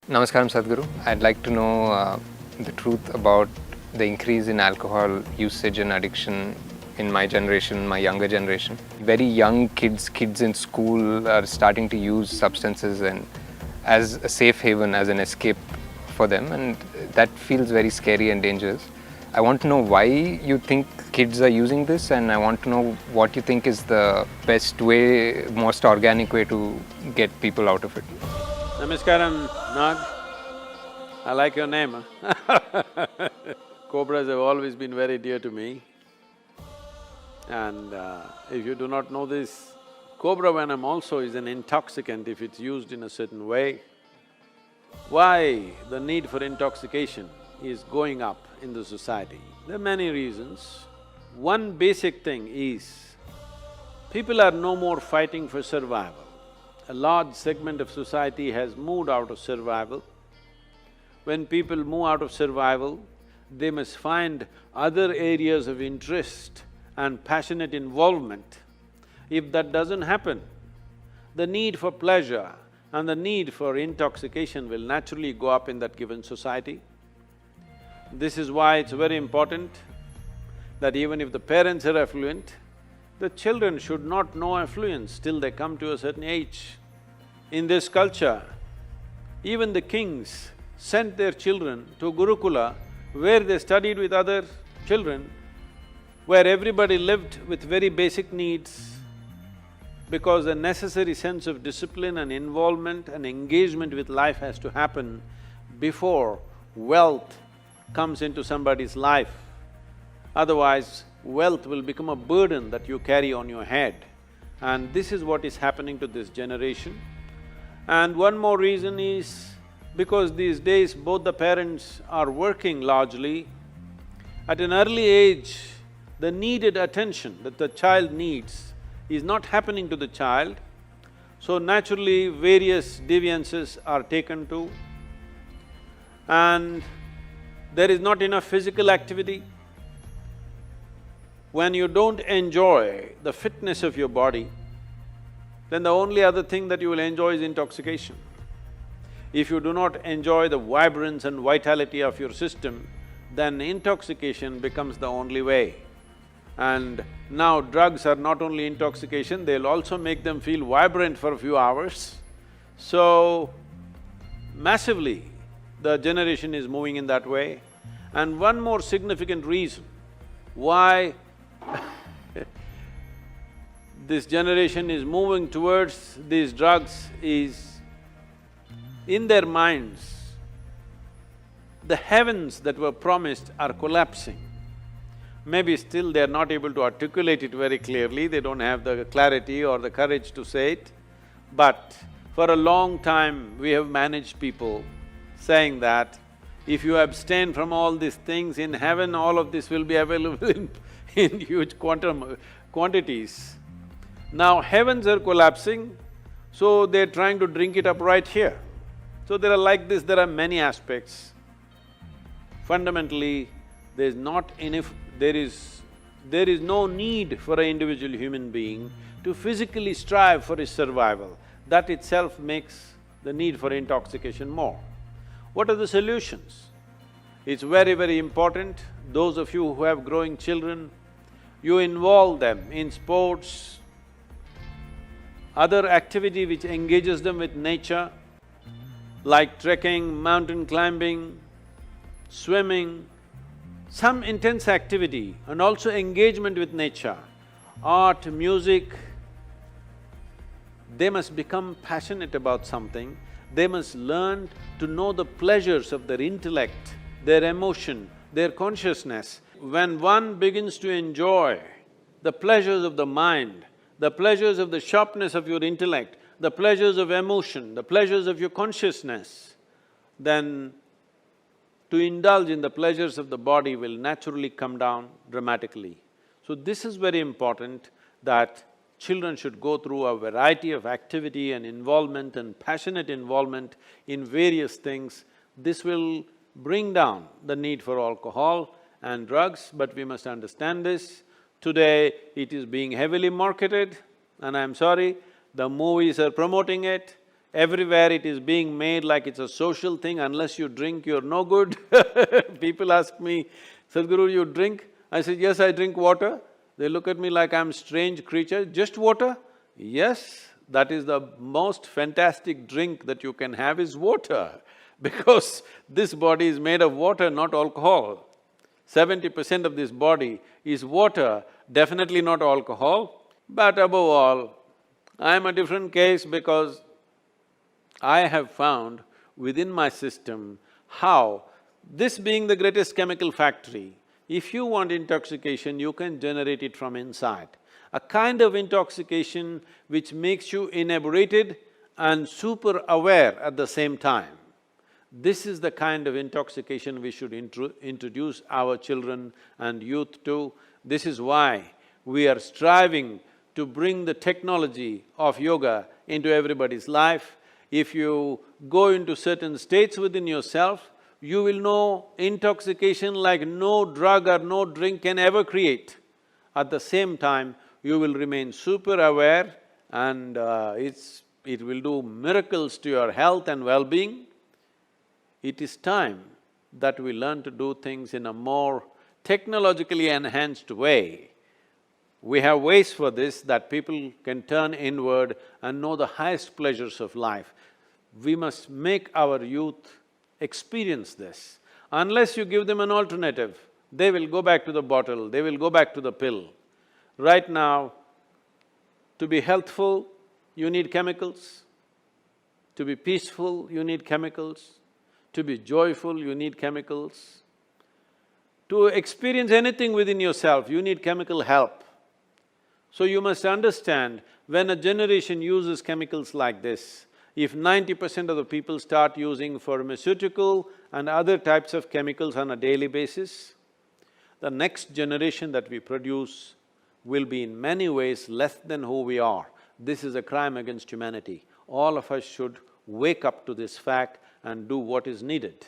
Namaskaram Sadhguru. I'd like to know the truth about the increase in alcohol usage and addiction in my generation, my younger generation. Very young kids in school are starting to use substances and as a safe haven, as an escape for them, and that feels very scary and dangerous. I want to know why you think kids are using this, and I want to know what you think is the best way, most organic way to get people out of it. Namaskaram, Nag. I like your name, huh? Cobras have always been very dear to me. And if you do not know this, cobra venom also is an intoxicant if it's used in a certain way. Why the need for intoxication is going up in the society? There are many reasons. One basic thing is, people are no more fighting for survival. A large segment of society has moved out of survival. When people move out of survival, they must find other areas of interest and passionate involvement. If that doesn't happen, the need for pleasure and the need for intoxication will naturally go up in that given society. This is why it's very important that even if the parents are affluent, the children should not know affluence till they come to a certain age. In this culture, even the kings sent their children to Gurukula, where they studied with other children, where everybody lived with very basic needs, because a necessary sense of discipline and involvement and engagement with life has to happen before wealth comes into somebody's life. Otherwise, wealth will become a burden that you carry on your head. And this is what is happening to this generation. And one more reason is, because these days both the parents are working largely, at an early age, the needed attention that the child needs is not happening to the child, so naturally various deviances are taken to, and there is not enough physical activity. When you don't enjoy the fitness of your body, then the only other thing that you will enjoy is intoxication. If you do not enjoy the vibrance and vitality of your system, then intoxication becomes the only way. And now drugs are not only intoxication, they'll also make them feel vibrant for a few hours. So, massively, the generation is moving in that way. And one more significant reason why this generation is moving towards these drugs is, in their minds, the heavens that were promised are collapsing. Maybe still they are not able to articulate it very clearly, they don't have the clarity or the courage to say it, but for a long time we have managed people saying that if you abstain from all these things, in heaven all of this will be available in huge quantities. Now heavens are collapsing, so they're trying to drink it up right here. So there are like this, there are many aspects. Fundamentally, there is no need for an individual human being to physically strive for his survival. That itself makes the need for intoxication more. What are the solutions? It's very, very important, those of you who have growing children, you involve them in sports, other activity which engages them with nature, like trekking, mountain climbing, swimming, some intense activity and also engagement with nature, art, music. They must become passionate about something, they must learn to know the pleasures of their intellect, their emotion, their consciousness. When one begins to enjoy the pleasures of the mind, the pleasures of the sharpness of your intellect, the pleasures of emotion, the pleasures of your consciousness, then to indulge in the pleasures of the body will naturally come down dramatically. So this is very important, that children should go through a variety of activity and involvement and passionate involvement in various things. This will bring down the need for alcohol and drugs, but we must understand this. Today, it is being heavily marketed, and I'm sorry, the movies are promoting it, Everywhere it is being made like it's a social thing, unless you drink, you're no good. People ask me, Sadhguru, you drink? I say, yes, I drink water. They look at me like I'm a strange creature, just water? Yes, that is the most fantastic drink that you can have is water, because this body is made of water, not alcohol. 70% of this body is water, definitely not alcohol. But above all, I'm a different case because I have found within my system how, this being the greatest chemical factory, if you want intoxication, you can generate it from inside. A kind of intoxication which makes you inebriated and super aware at the same time. This is the kind of intoxication we should introduce our children and youth to. This is why we are striving to bring the technology of yoga into everybody's life. If you go into certain states within yourself, you will know intoxication like no drug or no drink can ever create. At the same time, you will remain super aware and it will do miracles to your health and well-being. It is time that we learn to do things in a more technologically enhanced way. We have ways for this that people can turn inward and know the highest pleasures of life. We must make our youth experience this. Unless you give them an alternative, they will go back to the bottle, they will go back to the pill. Right now, to be healthful, you need chemicals. To be peaceful, you need chemicals. To be joyful, you need chemicals. To experience anything within yourself, you need chemical help. So you must understand, when a generation uses chemicals like this, if 90% of the people start using pharmaceutical and other types of chemicals on a daily basis, the next generation that we produce will be in many ways less than who we are. This is a crime against humanity. All of us should wake up to this fact and do what is needed.